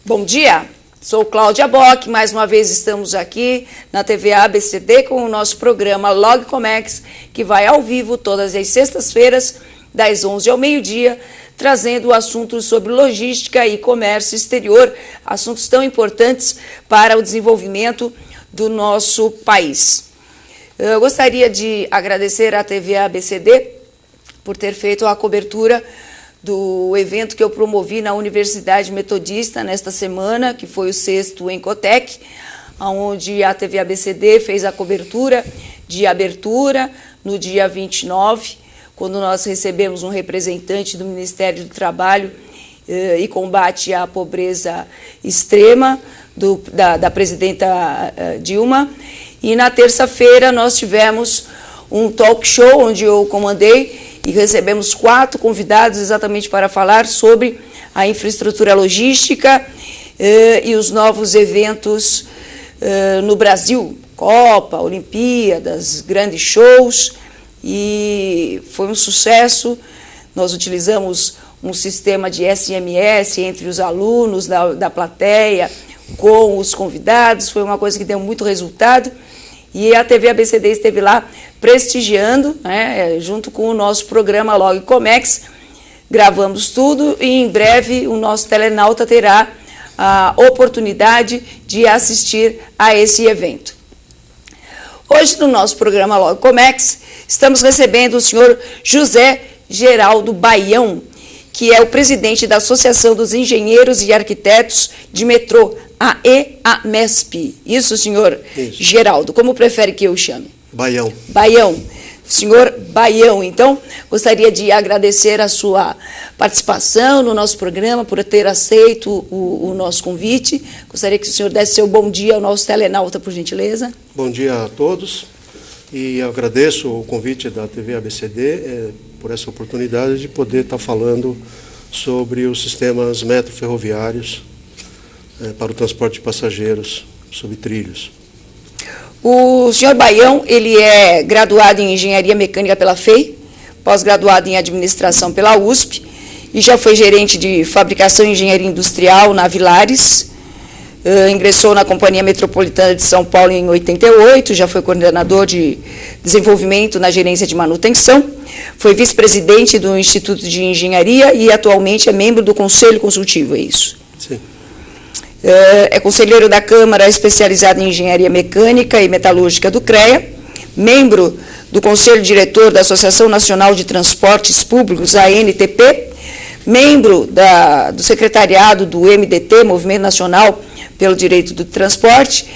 Bom dia, sou Cláudia Bock, mais uma vez estamos aqui na TV ABCD com o nosso programa Logcomex, que vai ao vivo todas as sextas-feiras, das 11 ao meio-dia, trazendo assuntos sobre logística e comércio exterior, assuntos tão importantes para o desenvolvimento do nosso país. Eu gostaria de agradecer à TV ABCD por ter feito a cobertura do evento que eu promovi na Universidade Metodista nesta semana, que foi o 6º Encotec, onde a TV ABCD fez a cobertura de abertura no dia 29, quando nós recebemos um representante do Ministério do Trabalho e Combate à Pobreza Extrema, da presidenta Dilma. E na terça-feira nós tivemos um talk show onde eu comandei e recebemos 4 convidados exatamente para falar sobre a infraestrutura logística e os novos eventos no Brasil, Copa, Olimpíadas, grandes shows, e foi um sucesso. Nós utilizamos um sistema de SMS entre os alunos da plateia com os convidados, foi uma coisa que deu muito resultado. E a TV ABCD esteve lá prestigiando, né, junto com o nosso programa Logcomex. Gravamos tudo e em breve o nosso telenauta terá a oportunidade de assistir a esse evento. Hoje, no nosso programa Logcomex, estamos recebendo o senhor José Geraldo Baião, que é o presidente da Associação dos Engenheiros e Arquitetos de Metrô, a EAMESP. Isso, senhor Isso. Geraldo, como prefere que eu o chame? Baião. Baião. Senhor Baião, então, gostaria de agradecer a sua participação no nosso programa, por ter aceito o nosso convite. Gostaria que o senhor desse seu bom dia ao nosso telenauta, por gentileza. Bom dia a todos, e agradeço o convite da TV ABCD por essa oportunidade de poder estar falando sobre os sistemas metroferroviários para o transporte de passageiros sob trilhos. O senhor Baião, ele é graduado em Engenharia Mecânica pela FEI, pós-graduado em Administração pela USP, e já foi gerente de Fabricação e Engenharia Industrial na Vilares, ingressou na Companhia Metropolitana de São Paulo em 88, já foi coordenador de desenvolvimento na gerência de manutenção, foi vice-presidente do Instituto de Engenharia e atualmente é membro do Conselho Consultivo, é isso? Sim. É conselheiro da Câmara especializada em Engenharia Mecânica e Metalúrgica do CREA, membro do Conselho Diretor da Associação Nacional de Transportes Públicos, ANTP, membro do secretariado do MDT, Movimento Nacional pelo Direito do Transporte,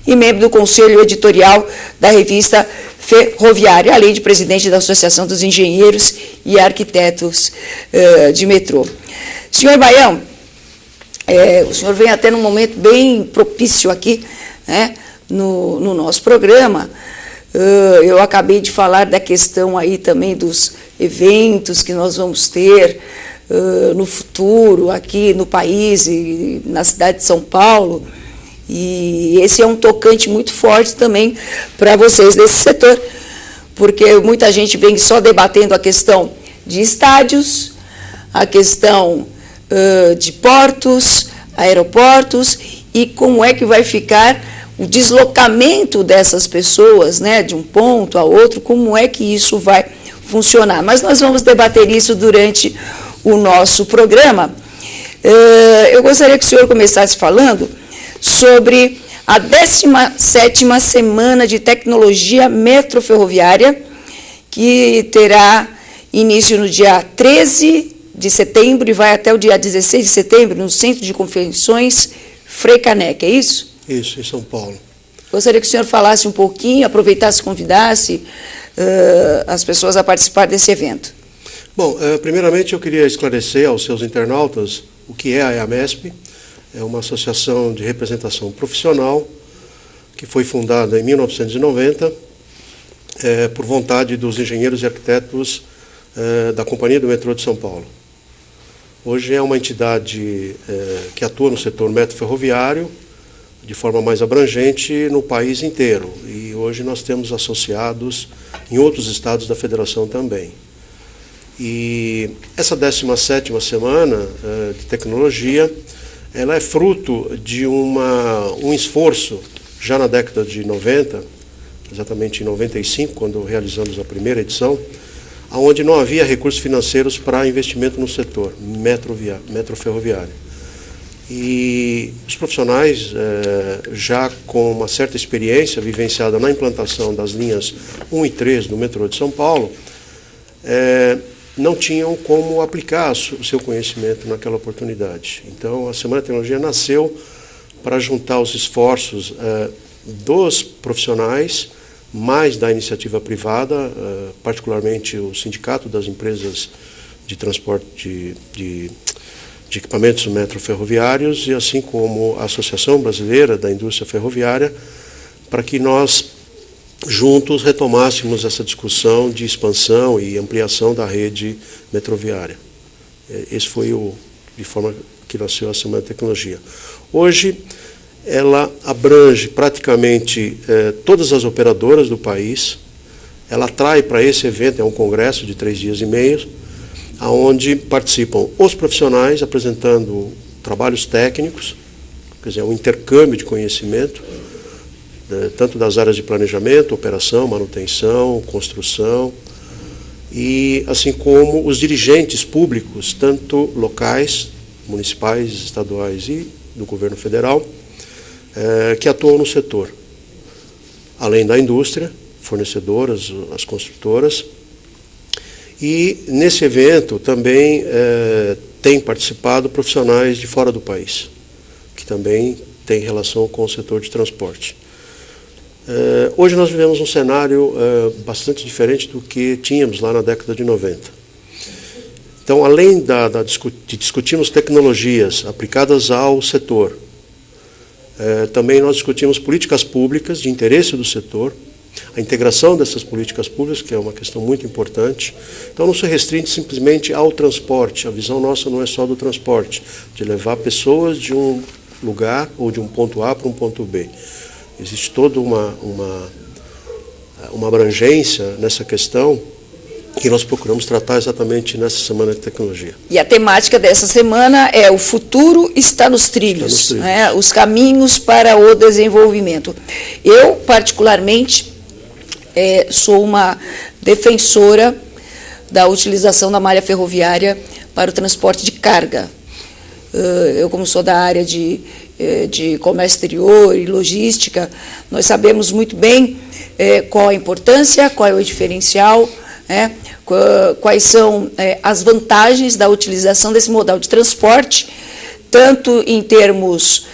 e membro do Conselho Editorial da revista Ferroviária, além de presidente da Associação dos Engenheiros e Arquitetos de Metrô. Senhor Baião, o senhor vem até num momento bem propício aqui, né, no nosso programa. Eu acabei de falar da questão aí também dos eventos que nós vamos ter no futuro, aqui no país e na cidade de São Paulo. E esse é um tocante muito forte também para vocês desse setor, porque muita gente vem só debatendo a questão de estádios, a questão de portos, aeroportos, e como é que vai ficar o deslocamento dessas pessoas, né, de um ponto a outro, como é que isso vai funcionar. Mas nós vamos debater isso durante o nosso programa. Eu gostaria que o senhor começasse falando sobre a 17ª Semana de Tecnologia Metroferroviária, que terá início no dia 13 de setembro e vai até o dia 16 de setembro no Centro de Convenções Frei Caneca, é isso? Isso, em São Paulo. Gostaria que o senhor falasse um pouquinho, aproveitasse e convidasse as pessoas a participar desse evento. Bom, primeiramente eu queria esclarecer aos seus internautas o que é a EAMESP. É uma associação de representação profissional que foi fundada em 1990 por vontade dos engenheiros e arquitetos da Companhia do Metrô de São Paulo. Hoje é uma entidade que atua no setor metroferroviário de forma mais abrangente no país inteiro. E hoje nós temos associados em outros estados da federação também. E essa 17ª Semana de Tecnologia ela é fruto de um esforço já na década de 90, exatamente em 95, quando realizamos a primeira edição, onde não havia recursos financeiros para investimento no setor metroferroviário. E os profissionais, já com uma certa experiência vivenciada na implantação das linhas 1 e 3 do metrô de São Paulo, não tinham como aplicar o seu conhecimento naquela oportunidade. Então, a Semana de Tecnologia nasceu para juntar os esforços dos profissionais, mais da iniciativa privada, particularmente o Sindicato das Empresas de Transporte de Equipamentos Metroferroviários, e assim como a Associação Brasileira da Indústria Ferroviária, para que nós juntos retomássemos essa discussão de expansão e ampliação da rede metroviária. Esse foi de forma que nasceu a Semana de Tecnologia. Hoje, ela abrange praticamente todas as operadoras do país. Ela atrai para esse evento, é um congresso de 3 dias e meio, onde participam os profissionais apresentando trabalhos técnicos, quer dizer, um intercâmbio de conhecimento, tanto das áreas de planejamento, operação, manutenção, construção, e assim como os dirigentes públicos, tanto locais, municipais, estaduais e do governo federal, que atuam no setor. Além da indústria, fornecedoras, as construtoras. E nesse evento também tem participado profissionais de fora do país, que também têm relação com o setor de transporte. Hoje nós vivemos um cenário bastante diferente do que tínhamos lá na década de 90. Então, além de discutirmos tecnologias aplicadas ao setor, também nós discutimos políticas públicas de interesse do setor, a integração dessas políticas públicas, que é uma questão muito importante. Então, não se restringe simplesmente ao transporte. A visão nossa não é só do transporte, de levar pessoas de um lugar ou de um ponto A para um ponto B. Existe toda uma abrangência nessa questão que nós procuramos tratar exatamente nessa Semana de Tecnologia. E a temática dessa semana é o futuro está nos trilhos, né? Os caminhos para o desenvolvimento. Eu, particularmente, sou uma defensora da utilização da malha ferroviária para o transporte de carga. Eu, como sou da área de comércio exterior e logística, nós sabemos muito bem qual a importância, qual é o diferencial, quais são as vantagens da utilização desse modal de transporte, tanto em termos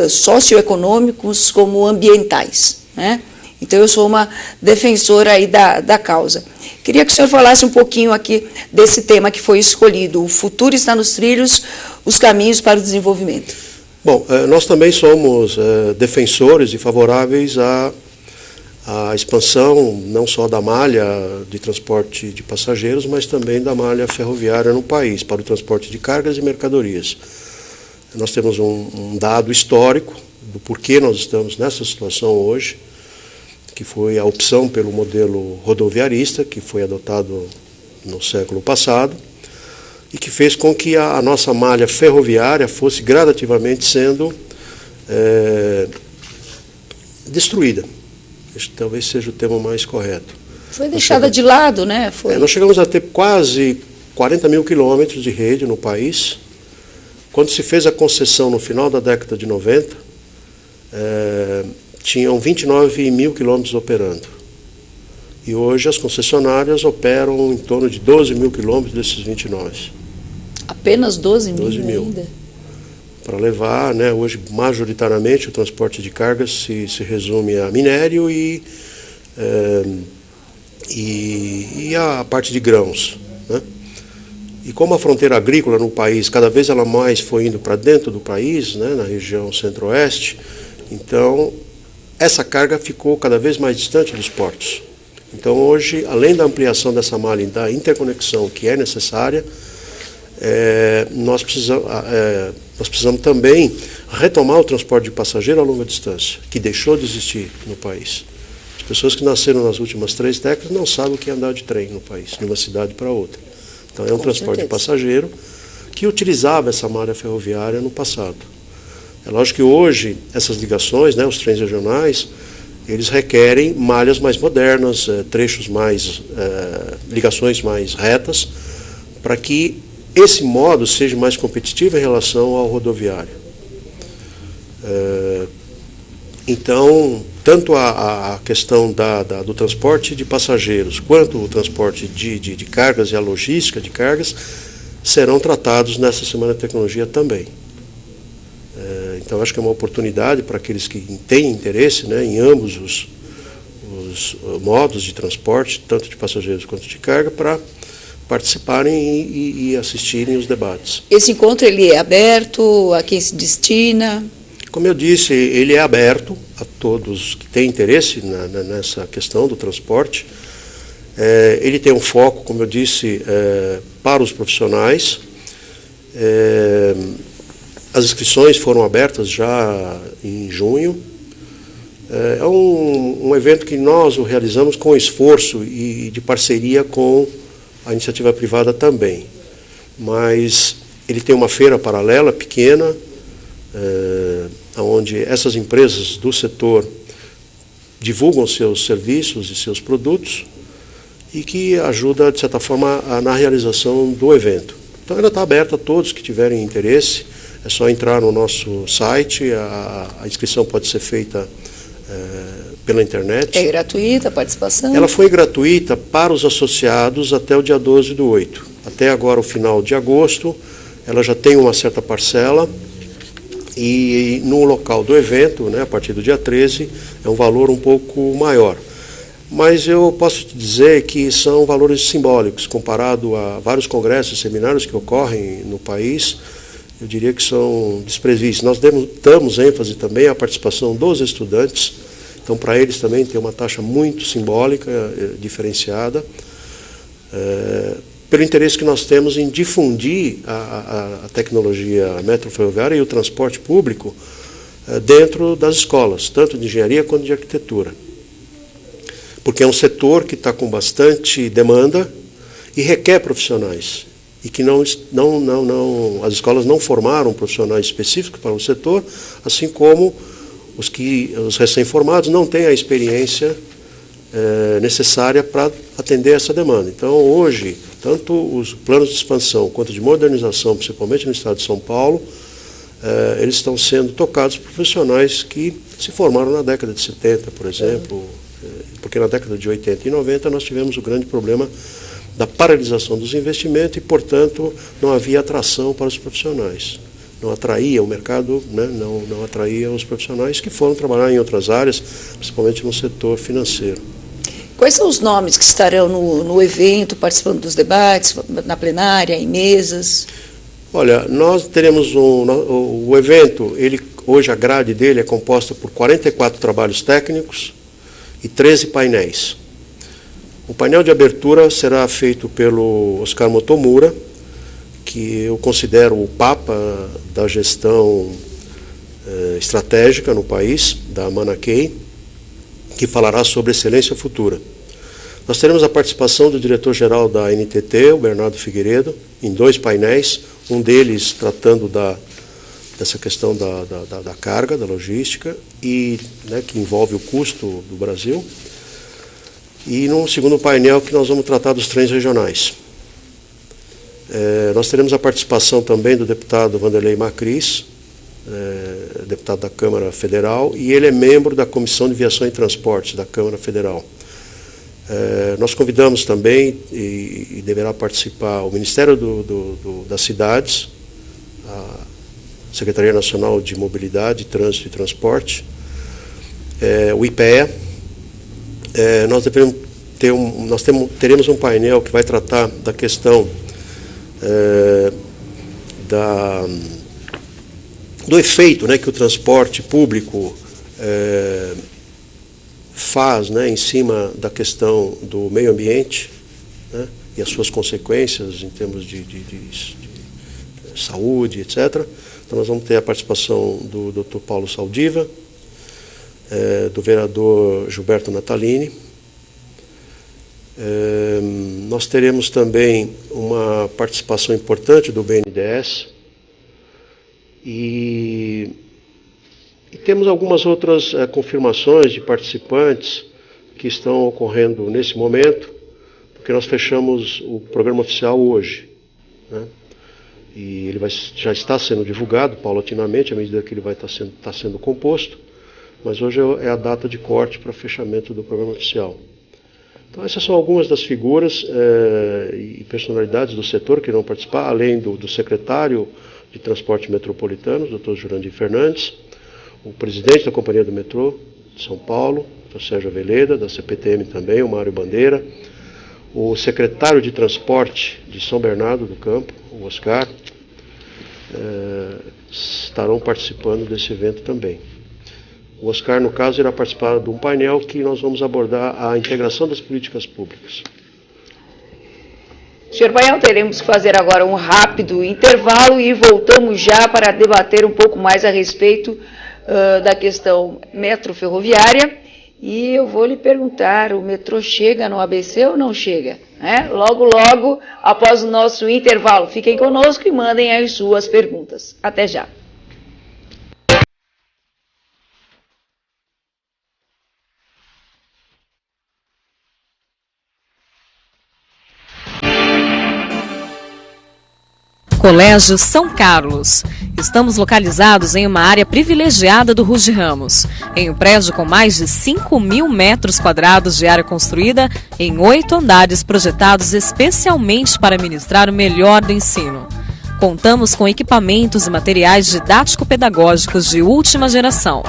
socioeconômicos como ambientais, né? Então, eu sou uma defensora aí da causa. Queria que o senhor falasse um pouquinho aqui desse tema que foi escolhido, o futuro está nos trilhos, os caminhos para o desenvolvimento. Bom, nós também somos defensores e favoráveis à expansão não só da malha de transporte de passageiros, mas também da malha ferroviária no país, para o transporte de cargas e mercadorias. Nós temos um dado histórico do porquê nós estamos nessa situação hoje, que foi a opção pelo modelo rodoviarista, que foi adotado no século passado, e que fez com que a nossa malha ferroviária fosse gradativamente sendo destruída. Este talvez seja o termo mais correto. Foi deixada de lado, né? Nós chegamos a ter quase 40 mil quilômetros de rede no país. Quando se fez a concessão no final da década de 90, tinham 29 mil quilômetros operando. E hoje as concessionárias operam em torno de 12 mil quilômetros desses 29. Apenas 12 mil ainda? Para levar, né, hoje, majoritariamente, o transporte de cargas se resume a minério e a parte de grãos, né? E como a fronteira agrícola no país, cada vez ela mais foi indo para dentro do país, né, na região centro-oeste, então essa carga ficou cada vez mais distante dos portos. Então hoje, além da ampliação dessa malha e da interconexão que é necessária, nós precisamos também retomar o transporte de passageiro a longa distância, que deixou de existir no país. As pessoas que nasceram nas últimas 3 décadas não sabem o que é andar de trem no país, de uma cidade para outra. Então é um transporte de passageiro que utilizava essa malha ferroviária no passado. É lógico que hoje essas ligações, né, os trens regionais, eles requerem malhas mais modernas, trechos mais, ligações mais retas, para que esse modo seja mais competitivo em relação ao rodoviário. Então, tanto a questão do transporte de passageiros, quanto o transporte de cargas e a logística de cargas, serão tratados nessa Semana da Tecnologia também. Então, acho que é uma oportunidade para aqueles que têm interesse, né, em ambos os modos de transporte, tanto de passageiros quanto de carga, para participarem e assistirem os debates. Esse encontro ele é aberto a quem se destina? Como eu disse, ele é aberto a todos que têm interesse nessa questão do transporte. Ele tem um foco, como eu disse, para os profissionais. As inscrições foram abertas já em junho. É um evento que nós o realizamos com esforço e de parceria com a iniciativa privada também. Mas ele tem uma feira paralela, pequena, onde essas empresas do setor divulgam seus serviços e seus produtos e que ajuda, de certa forma, na realização do evento. Então, ela está aberta a todos que tiverem interesse. É só entrar no nosso site, a inscrição pode ser feita pela internet. É gratuita a participação? Ela foi gratuita para os associados até o dia 12/8. Até agora, o final de agosto, ela já tem uma certa parcela e no local do evento, né, a partir do dia 13, é um valor um pouco maior. Mas eu posso te dizer que são valores simbólicos, comparado a vários congressos e seminários que ocorrem no país. Eu diria que são desprezíveis. Nós damos ênfase também à participação dos estudantes, então para eles também tem uma taxa muito simbólica, diferenciada, pelo interesse que nós temos em difundir a tecnologia metroferroviária e o transporte público dentro das escolas, tanto de engenharia quanto de arquitetura. Porque é um setor que está com bastante demanda e requer profissionais. E que as escolas não formaram profissionais específicos para o setor, assim como os recém-formados não têm a experiência necessária para atender essa demanda. Então, hoje, tanto os planos de expansão quanto de modernização, principalmente no estado de São Paulo, eles estão sendo tocados por profissionais que se formaram na década de 70, por exemplo, porque na década de 80 e 90 nós tivemos o grande problema da paralisação dos investimentos e, portanto, não havia atração para os profissionais. Não atraía o mercado, né, não atraía os profissionais que foram trabalhar em outras áreas, principalmente no setor financeiro. Quais são os nomes que estarão no evento, participando dos debates, na plenária, em mesas? Olha, nós teremos o evento, hoje a grade dele é composta por 44 trabalhos técnicos e 13 painéis. O painel de abertura será feito pelo Oscar Motomura, que eu considero o papa da gestão estratégica no país, da Manaquei, que falará sobre excelência futura. Nós teremos a participação do diretor-geral da NTT, o Bernardo Figueiredo, em 2 painéis, um deles tratando dessa questão da carga, da logística, e, né, que envolve o custo do Brasil. E num segundo painel que nós vamos tratar dos trens regionais. Nós teremos a participação também do deputado Vanderlei Macris, deputado da Câmara Federal, e ele é membro da Comissão de Viação e Transportes da Câmara Federal. Nós convidamos também, e deverá participar, o Ministério das Cidades, a Secretaria Nacional de Mobilidade, Trânsito e Transporte, o IPEA. Teremos um painel que vai tratar da questão do efeito, né, que o transporte público faz, né, em cima da questão do meio ambiente, né, e as suas consequências em termos de saúde, etc. Então nós vamos ter a participação do Dr. Paulo Saldiva, do vereador Gilberto Natalini. Nós teremos também uma participação importante do BNDES e E temos algumas outras confirmações de participantes que estão ocorrendo nesse momento, porque nós fechamos o programa oficial hoje, né? E ele já está sendo divulgado paulatinamente, à medida que ele vai estar sendo composto, mas hoje é a data de corte para fechamento do programa oficial. Então essas são algumas das figuras e personalidades do setor que vão participar, além do secretário de Transporte Metropolitano, Dr. Jurandir Fernandes, o presidente da Companhia do Metrô de São Paulo, o Sérgio Aveleda, da CPTM também, o Mário Bandeira, o secretário de Transporte de São Bernardo do Campo, o Oscar, estarão participando desse evento também. O Oscar, no caso, irá participar de um painel que nós vamos abordar a integração das políticas públicas. Senhor Baião, teremos que fazer agora um rápido intervalo e voltamos já para debater um pouco mais a respeito da questão metroferroviária. E eu vou lhe perguntar, o metrô chega no ABC ou não chega? Logo, logo, após o nosso intervalo. Fiquem conosco e mandem as suas perguntas. Até já. Colégio São Carlos. Estamos localizados em uma área privilegiada do Ruge Ramos, em um prédio com mais de 5.000 metros quadrados de área construída em 8 andares projetados especialmente para ministrar o melhor do ensino. Contamos com equipamentos e materiais didático-pedagógicos de última geração.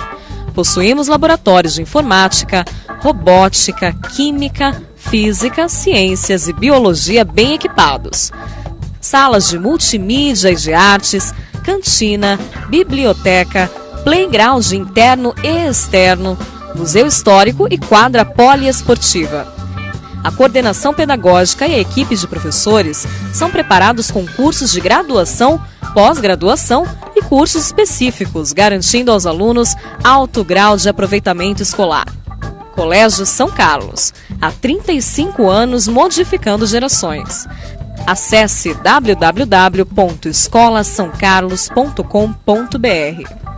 Possuímos laboratórios de informática, robótica, química, física, ciências e biologia bem equipados. Salas de multimídia e de artes, cantina, biblioteca, playground interno e externo, museu histórico e quadra poliesportiva. A coordenação pedagógica e a equipe de professores são preparados com cursos de graduação, pós-graduação e cursos específicos, garantindo aos alunos alto grau de aproveitamento escolar. Colégio São Carlos, há 35 anos modificando gerações. Acesse www.escolasaocarlos.com.br.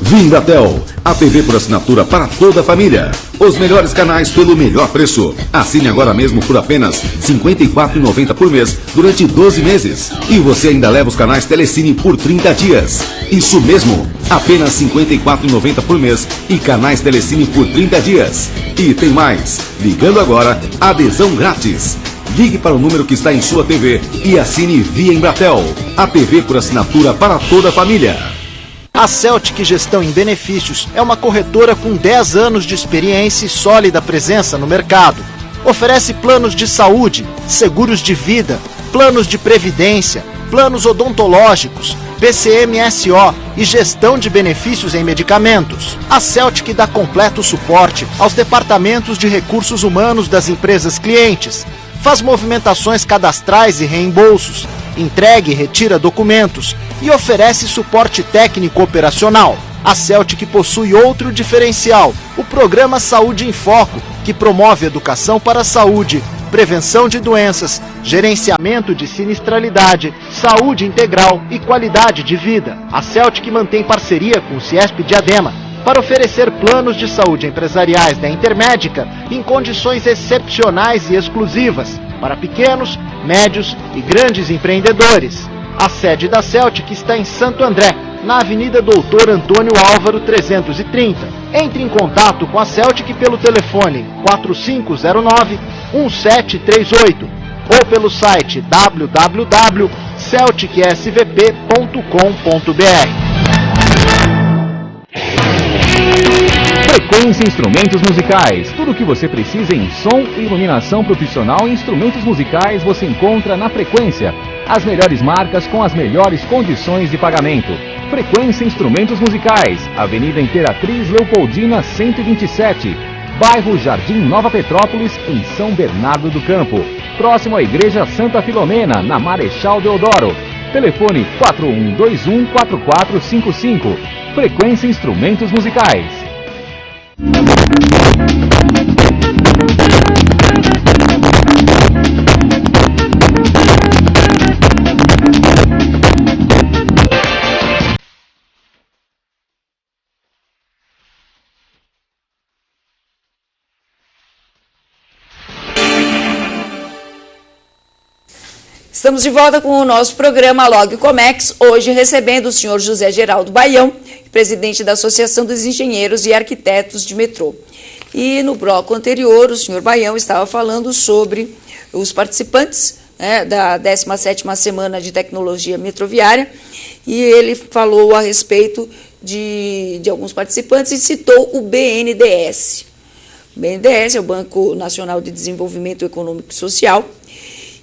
Vimbratel, a TV por assinatura para toda a família. Os melhores canais pelo melhor preço. Assine agora mesmo por apenas R$ 54,90 por mês durante 12 meses. E você ainda leva os canais Telecine por 30 dias. Isso mesmo, apenas R$ 54,90 por mês e canais Telecine por 30 dias. E tem mais, ligando agora, adesão grátis. Ligue para o número que está em sua TV e assine via Embratel. A TV por assinatura para toda a família. A Celtic Gestão em Benefícios é uma corretora com 10 anos de experiência e sólida presença no mercado. Oferece planos de saúde, seguros de vida, planos de previdência, planos odontológicos, PCMSO e gestão de benefícios em medicamentos. A Celtic dá completo suporte aos departamentos de recursos humanos das empresas clientes, faz movimentações cadastrais e reembolsos, entrega e retira documentos e oferece suporte técnico operacional. A Celtic possui outro diferencial, o Programa Saúde em Foco, que promove educação para a saúde, prevenção de doenças, gerenciamento de sinistralidade, saúde integral e qualidade de vida. A Celtic mantém parceria com o Ciesp Diadema para oferecer planos de saúde empresariais da Intermédica em condições excepcionais e exclusivas para pequenos, médios e grandes empreendedores. A sede da Celtic está em Santo André, na Avenida Doutor Antônio Álvaro 330. Entre em contato com a Celtic pelo telefone 4509-1738 ou pelo site www.celticsvp.com.br. Frequência Instrumentos Musicais. Tudo o que você precisa em som e iluminação profissional e instrumentos musicais você encontra na Frequência. As melhores marcas com as melhores condições de pagamento. Frequência Instrumentos Musicais, Avenida Imperatriz Leopoldina 127, bairro Jardim Nova Petrópolis, em São Bernardo do Campo. Próximo à Igreja Santa Filomena, na Marechal Deodoro. Telefone 4121-4455. Frequência Instrumentos Musicais. Estamos de volta com o nosso programa Log Comex, hoje recebendo o senhor José Geraldo Baião, presidente da Associação dos Engenheiros e Arquitetos de Metrô. E no bloco anterior, o senhor Baião estava falando sobre os participantes, né, da 17ª Semana de Tecnologia Metroviária, e ele falou a respeito de alguns participantes e citou o BNDES. O BNDES é o Banco Nacional de Desenvolvimento Econômico e Social,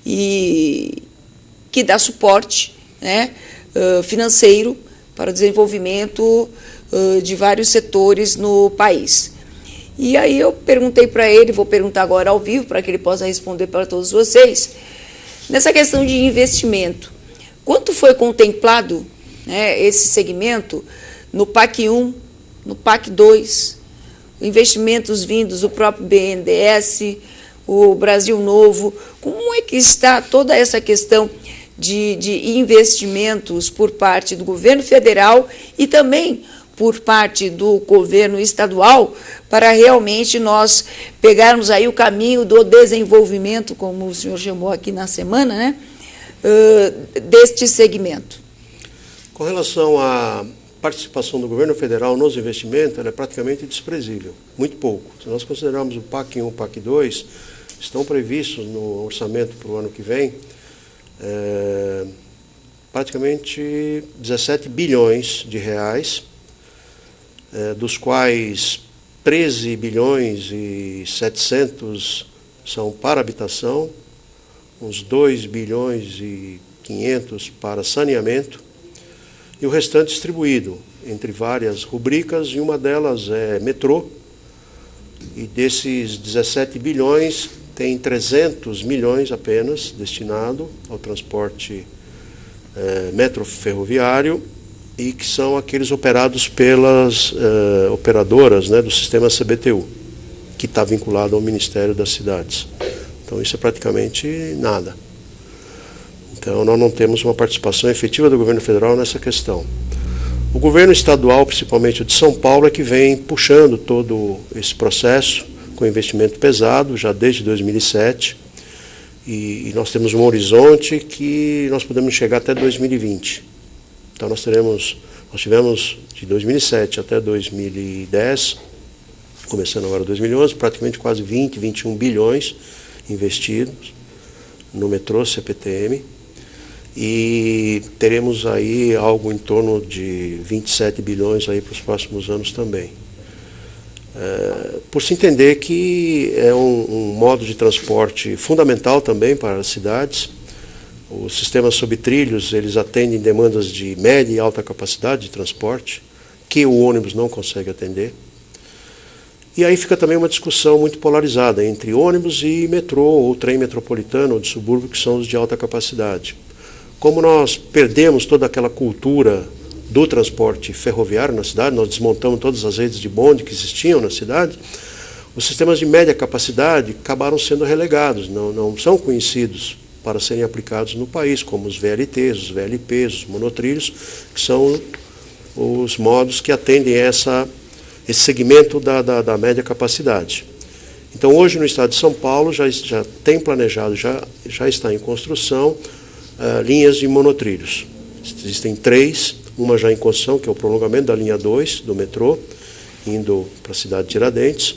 e que dá suporte, né, financeiro para o desenvolvimento de vários setores no país. E aí eu perguntei para ele, vou perguntar agora ao vivo, para que ele possa responder para todos vocês, nessa questão de investimento, quanto foi contemplado, né, esse segmento no PAC 1, no PAC 2, investimentos vindos do próprio BNDES, o Brasil Novo, como é que está toda essa questão de investimentos por parte do governo federal e também por parte do governo estadual, para realmente nós pegarmos aí o caminho do desenvolvimento, como o senhor chamou aqui na semana, né, deste segmento? Com relação à participação do governo federal nos investimentos, ela é praticamente desprezível, muito pouco. Se nós considerarmos o PAC 1 e o PAC 2, estão previstos no orçamento para o ano que vem praticamente 17 bilhões de reais, dos quais 13 bilhões e 700 são para habitação, uns 2 bilhões e 500 para saneamento, e o restante distribuído entre várias rubricas, e uma delas é metrô, e desses 17 bilhões, tem 300 milhões apenas destinado ao transporte metroferroviário, e que são aqueles operados pelas operadoras, né, do sistema CBTU, que está vinculado ao Ministério das Cidades. Então isso é praticamente nada. Então nós não temos uma participação efetiva do governo federal nessa questão. O governo estadual, principalmente o de São Paulo, é que vem puxando todo esse processo com investimento pesado, já desde 2007, e nós temos um horizonte que nós podemos chegar até 2020. Então nós tivemos de 2007 até 2010, começando agora 2011, praticamente quase 20, 21 bilhões investidos no metrô CPTM, e teremos aí algo em torno de 27 bilhões aí para os próximos anos também. Por se entender que é um modo de transporte fundamental também para as cidades. Os sistemas sob trilhos, eles atendem demandas de média e alta capacidade de transporte, que o ônibus não consegue atender. E aí fica também uma discussão muito polarizada entre ônibus e metrô, ou trem metropolitano, ou de subúrbio, que são os de alta capacidade. Como nós perdemos toda aquela cultura do transporte ferroviário na cidade, nós desmontamos todas as redes de bonde que existiam na cidade, os sistemas de média capacidade acabaram sendo relegados, não são conhecidos para serem aplicados no país, como os VLTs, os VLPs, os monotrilhos, que são os modos que atendem esse segmento da média capacidade. Então, hoje no estado de São Paulo já tem planejado, já está em construção, linhas de monotrilhos. Existem 3, uma já em construção, que é o prolongamento da linha 2 do metrô, indo para a cidade de Tiradentes.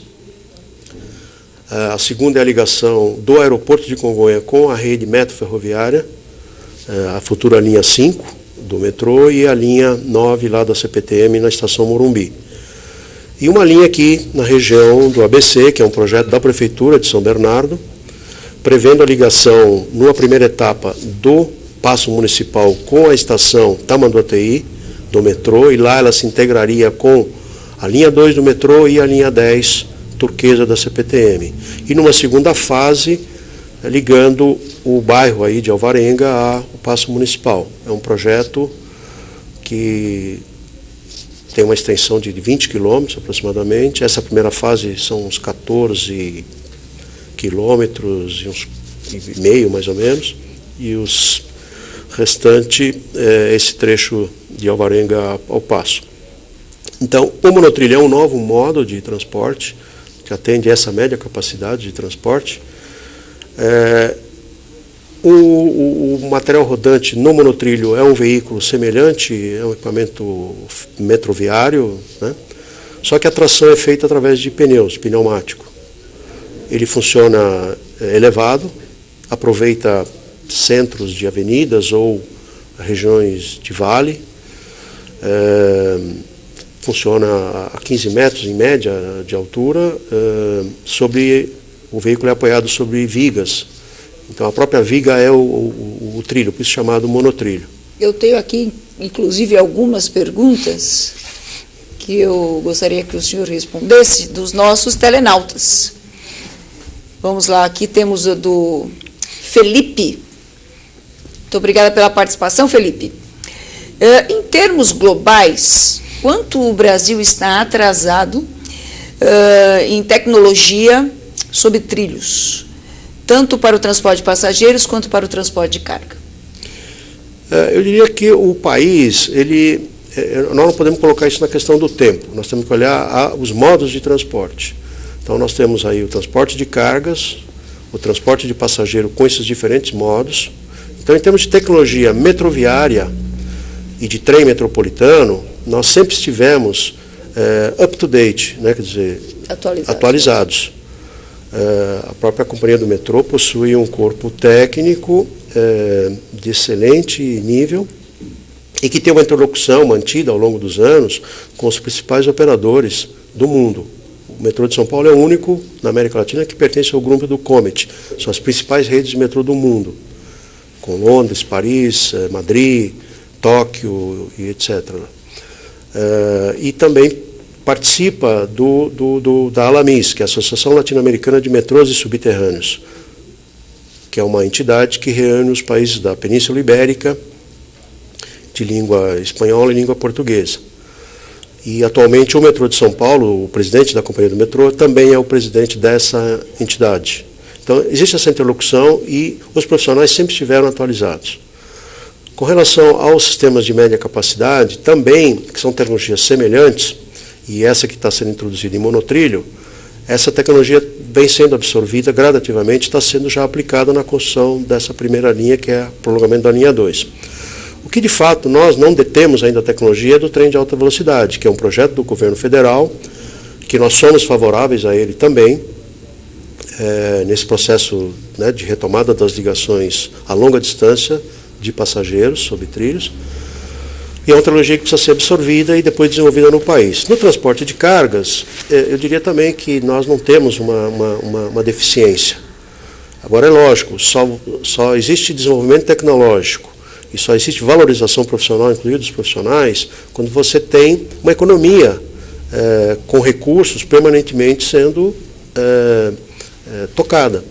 A segunda é a ligação do aeroporto de Congonha com a rede metroferroviária, a futura linha 5 do metrô e a linha 9 lá da CPTM na estação Morumbi. E uma linha aqui na região do ABC, que é um projeto da Prefeitura de São Bernardo, prevendo a ligação, numa primeira etapa, do Paço Municipal com a estação Tamanduateí, do metrô, e lá ela se integraria com a linha 2 do metrô e a linha 10 turquesa da CPTM. E numa segunda fase, ligando o bairro aí de Alvarenga ao Paço Municipal. É um projeto que tem uma extensão de 20 quilômetros aproximadamente. Essa primeira fase são uns 14 quilômetros e meio, mais ou menos, e os restante esse trecho de Alvarenga ao Paço. Então, o monotrilho é um novo modo de transporte que atende essa média capacidade de transporte. O material rodante no monotrilho é um veículo semelhante, é um equipamento metroviário, né? Só que a tração é feita através de pneus, pneumático. Ele funciona elevado, aproveita centros de avenidas ou regiões de vale, funciona a 15 metros em média de altura, o veículo é apoiado sobre vigas. Então a própria viga é o trilho, por isso chamado monotrilho. Eu tenho aqui, inclusive, algumas perguntas que eu gostaria que o senhor respondesse dos nossos telenautas. Vamos lá, aqui temos o do Felipe. Muito obrigada pela participação, Felipe. Em termos globais, quanto o Brasil está atrasado em tecnologia sobre trilhos? Tanto para o transporte de passageiros quanto para o transporte de carga. Eu diria que o país, nós não podemos colocar isso na questão do tempo, nós temos que olhar os modos de transporte. Então nós temos aí o transporte de cargas, o transporte de passageiro com esses diferentes modos. Então em termos de tecnologia metroviária e de trem metropolitano, nós sempre estivemos up-to-date, né, quer dizer, atualizados. A própria companhia do metrô possui um corpo técnico de excelente nível e que tem uma interlocução mantida ao longo dos anos com os principais operadores do mundo. O metrô de São Paulo é o único na América Latina que pertence ao grupo do Comet. São as principais redes de metrô do mundo, com Londres, Paris, Madrid, Tóquio e etc. E também participa da ALAMIS, que é a Associação Latino-Americana de Metrôs e Subterrâneos, que é uma entidade que reúne os países da Península Ibérica de língua espanhola e língua portuguesa. E atualmente o metrô de São Paulo, o presidente da companhia do metrô, também é o presidente dessa entidade. Então existe essa interlocução e os profissionais sempre estiveram atualizados. Com relação aos sistemas de média capacidade, também, que são tecnologias semelhantes, e essa que está sendo introduzida em monotrilho, essa tecnologia vem sendo absorvida gradativamente, está sendo já aplicada na construção dessa primeira linha, que é o prolongamento da linha 2. O que, de fato, nós não detemos ainda a tecnologia do trem de alta velocidade, que é um projeto do governo federal, que nós somos favoráveis a ele também, nesse processo, né, de retomada das ligações a longa distância de passageiros sobre trilhos. E é uma tecnologia que precisa ser absorvida e depois desenvolvida no país. No transporte de cargas, eu diria também que nós não temos uma deficiência. Agora, é lógico, só existe desenvolvimento tecnológico e só existe valorização profissional, inclusive dos profissionais, quando você tem uma economia com recursos permanentemente sendo tocada.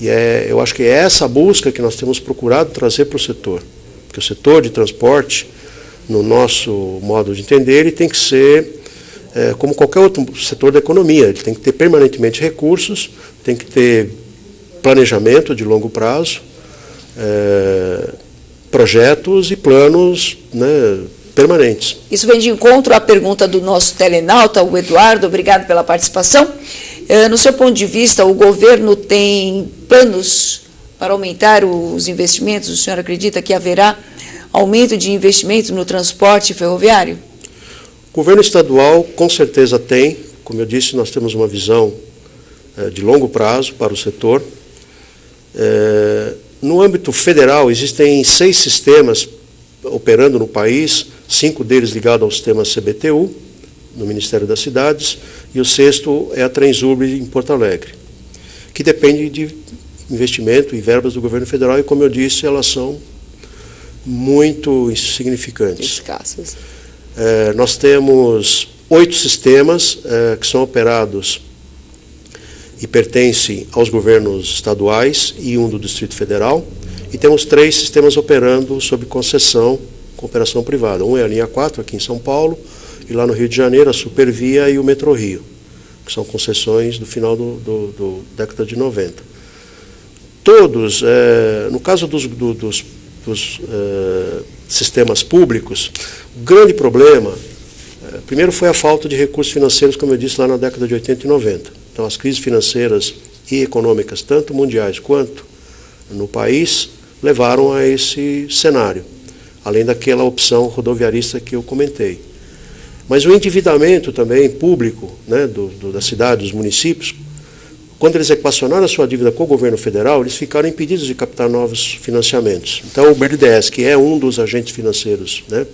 E eu acho que é essa busca que nós temos procurado trazer para o setor. Porque o setor de transporte, no nosso modo de entender, ele tem que ser, como qualquer outro setor da economia, ele tem que ter permanentemente recursos, tem que ter planejamento de longo prazo, projetos e planos, né, permanentes. Isso vem de encontro à pergunta do nosso telenauta, o Eduardo, obrigado pela participação. No seu ponto de vista, o governo tem planos para aumentar os investimentos? O senhor acredita que haverá aumento de investimento no transporte ferroviário? O governo estadual com certeza tem. Como eu disse, nós temos uma visão de longo prazo para o setor. No âmbito federal, existem 6 sistemas operando no país, 5 deles ligados ao sistema CBTU, no Ministério das Cidades, e o 6º é a Transurb em Porto Alegre, que depende de investimento e verbas do governo federal, e como eu disse, elas são muito insignificantes. Escassas. Nós temos 8 sistemas que são operados e pertencem aos governos estaduais e um do Distrito Federal, e temos 3 sistemas operando sob concessão com operação privada. Um é a linha 4, aqui em São Paulo, e lá no Rio de Janeiro, a Supervia e o Metrô Rio, que são concessões do final da década de 90. Todos, no caso dos sistemas públicos, o grande problema, primeiro foi a falta de recursos financeiros, como eu disse, lá na década de 80 e 90. Então, as crises financeiras e econômicas, tanto mundiais quanto no país levaram a esse cenário, além daquela opção rodoviarista que eu comentei. Mas o endividamento também público, né, da cidade, dos municípios, quando eles equacionaram a sua dívida com o governo federal, eles ficaram impedidos de captar novos financiamentos. Então o BNDES, que é um dos agentes financeiros, né,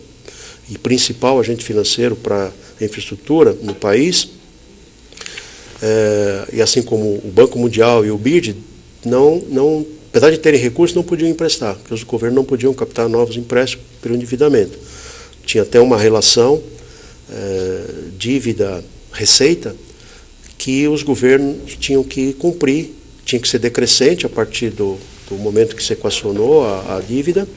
e principal agente financeiro para a infraestrutura no país, e assim como o Banco Mundial e o BID, apesar de terem recursos, não podiam emprestar, porque os governos não podiam captar novos empréstimos pelo endividamento. Tinha até uma relação dívida-receita que os governos tinham que cumprir, tinha que ser decrescente a partir do momento que se equacionou a dívida,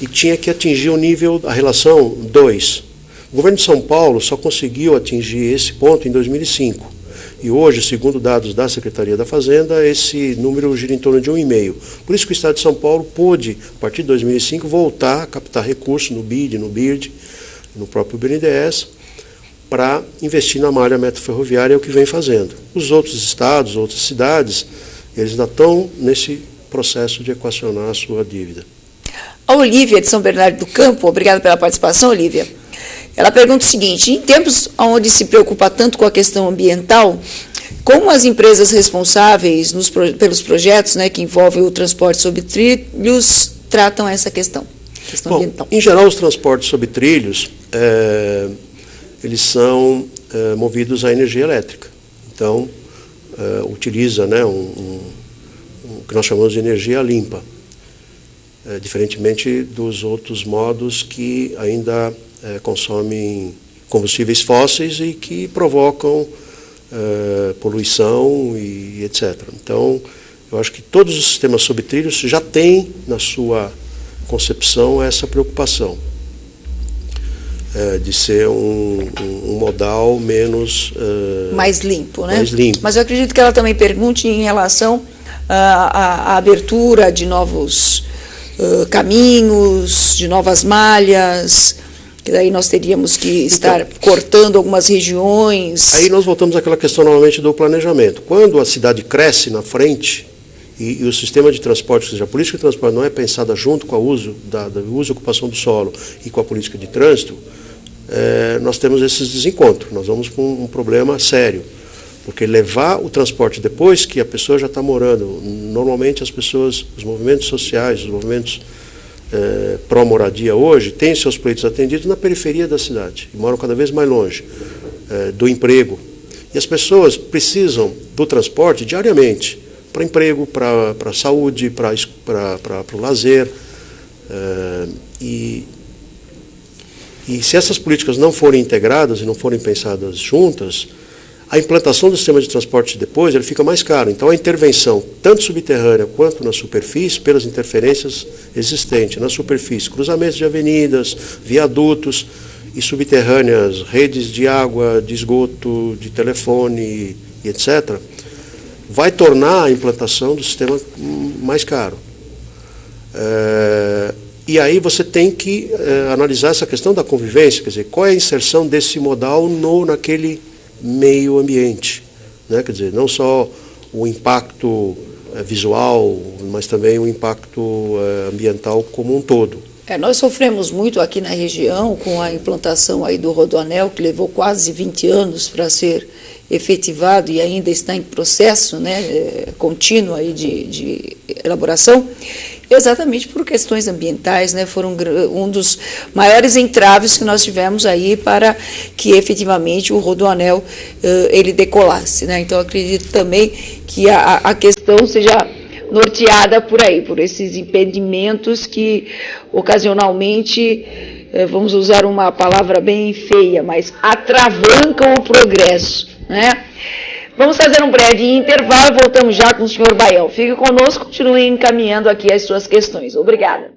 e tinha que atingir o nível, a relação 2. O governo de São Paulo só conseguiu atingir esse ponto em 2005. E hoje, segundo dados da Secretaria da Fazenda, esse número gira em torno de 1,5. Por isso que o Estado de São Paulo pôde, a partir de 2005, voltar a captar recursos no BID, no BIRD, no próprio BNDES, para investir na malha metroferroviária, é o que vem fazendo. Os outros estados, outras cidades, eles ainda estão nesse processo de equacionar a sua dívida. A Olívia, de São Bernardo do Campo, obrigada pela participação, Olívia. Ela pergunta o seguinte: em tempos onde se preocupa tanto com a questão ambiental, como as empresas responsáveis pelos projetos, né, que envolvem o transporte sobre trilhos tratam essa questão ambiental? Em geral, os transportes sobre trilhos, eles são movidos a energia elétrica. Então, utiliza, né, o que nós chamamos de energia limpa, diferentemente dos outros modos que ainda consomem combustíveis fósseis e que provocam poluição e etc. Então, eu acho que todos os sistemas sobre trilhos já têm na sua concepção essa preocupação de ser um modal menos... mais limpo, né? Mais limpo. Mas eu acredito que ela também pergunte em relação à abertura de novos caminhos, de novas malhas, que daí nós teríamos que estar cortando algumas regiões. Aí nós voltamos àquela questão novamente do planejamento. Quando a cidade cresce na frente e o sistema de transporte, ou seja, a política de transporte não é pensada junto com o uso e ocupação do solo e com a política de trânsito, nós temos esses desencontros. Nós vamos com um problema sério. Porque levar o transporte depois que a pessoa já está morando, normalmente as pessoas, os movimentos sociais, os movimentos pró-moradia hoje, têm seus pleitos atendidos na periferia da cidade, e moram cada vez mais longe do emprego. E as pessoas precisam do transporte diariamente, para emprego, para saúde, para o lazer. E se essas políticas não forem integradas e não forem pensadas juntas, a implantação do sistema de transporte depois ele fica mais caro. Então a intervenção, tanto subterrânea quanto na superfície, pelas interferências existentes na superfície, cruzamentos de avenidas, viadutos e subterrâneas, redes de água, de esgoto, de telefone e etc., vai tornar a implantação do sistema mais caro. E aí você tem que analisar essa questão da convivência, quer dizer, qual é a inserção desse modal naquele meio ambiente, né? Quer dizer, não só o impacto visual, mas também o impacto ambiental como um todo. Nós sofremos muito aqui na região com a implantação aí do Rodoanel, que levou quase 20 anos para ser efetivado e ainda está em processo, né, contínuo aí de elaboração, exatamente por questões ambientais, né, foram um dos maiores entraves que nós tivemos aí para que efetivamente o Rodoanel ele decolasse, né? Então acredito também que a questão seja norteada por aí, por esses impedimentos que ocasionalmente, vamos usar uma palavra bem feia, mas atravancam o progresso, né? Vamos fazer um breve intervalo, voltamos já com o senhor Baião. Fique conosco, continue encaminhando aqui as suas questões. Obrigada.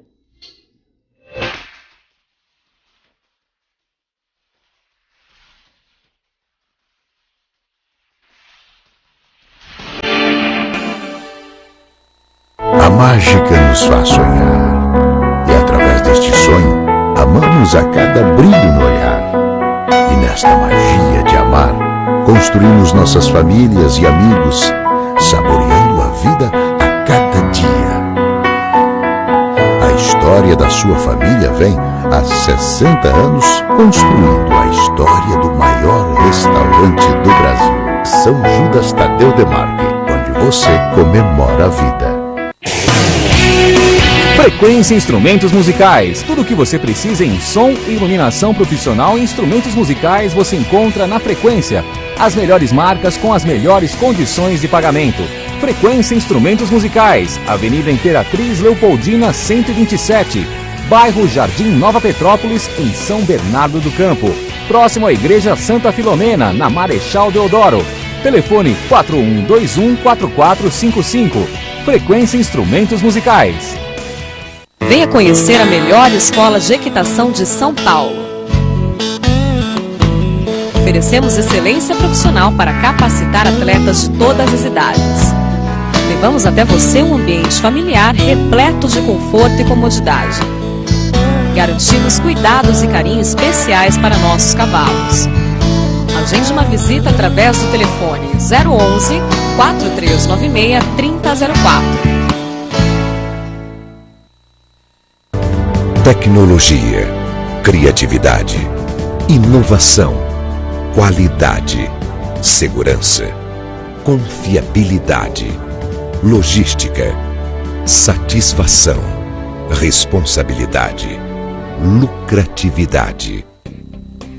A mágica nos faz sonhar, e através deste sonho, amamos a cada brilho no olhar. E nesta magia de amar, construímos nossas famílias e amigos, saboreando a vida a cada dia. história da sua família vem há 60 anos construindo a história do maior restaurante do Brasil. São Judas Tadeu Demarque, onde você comemora a vida. Frequência Instrumentos Musicais. Tudo o que você precisa em som e iluminação profissional e instrumentos musicais você encontra na Frequência. As melhores marcas com as melhores condições de pagamento. Frequência Instrumentos Musicais, Avenida Imperatriz Leopoldina 127, bairro Jardim Nova Petrópolis, em São Bernardo do Campo. Próximo à Igreja Santa Filomena, na Marechal Deodoro. Telefone 4121-4455. Frequência Instrumentos Musicais. Venha conhecer a melhor escola de equitação de São Paulo. Oferecemos excelência profissional para capacitar atletas de todas as idades. Levamos até você um ambiente familiar repleto de conforto e comodidade. Garantimos cuidados e carinho especiais para nossos cavalos. Agende uma visita através do telefone 011 4396 3004. Tecnologia, criatividade, inovação, qualidade, segurança, confiabilidade, logística, satisfação, responsabilidade, lucratividade.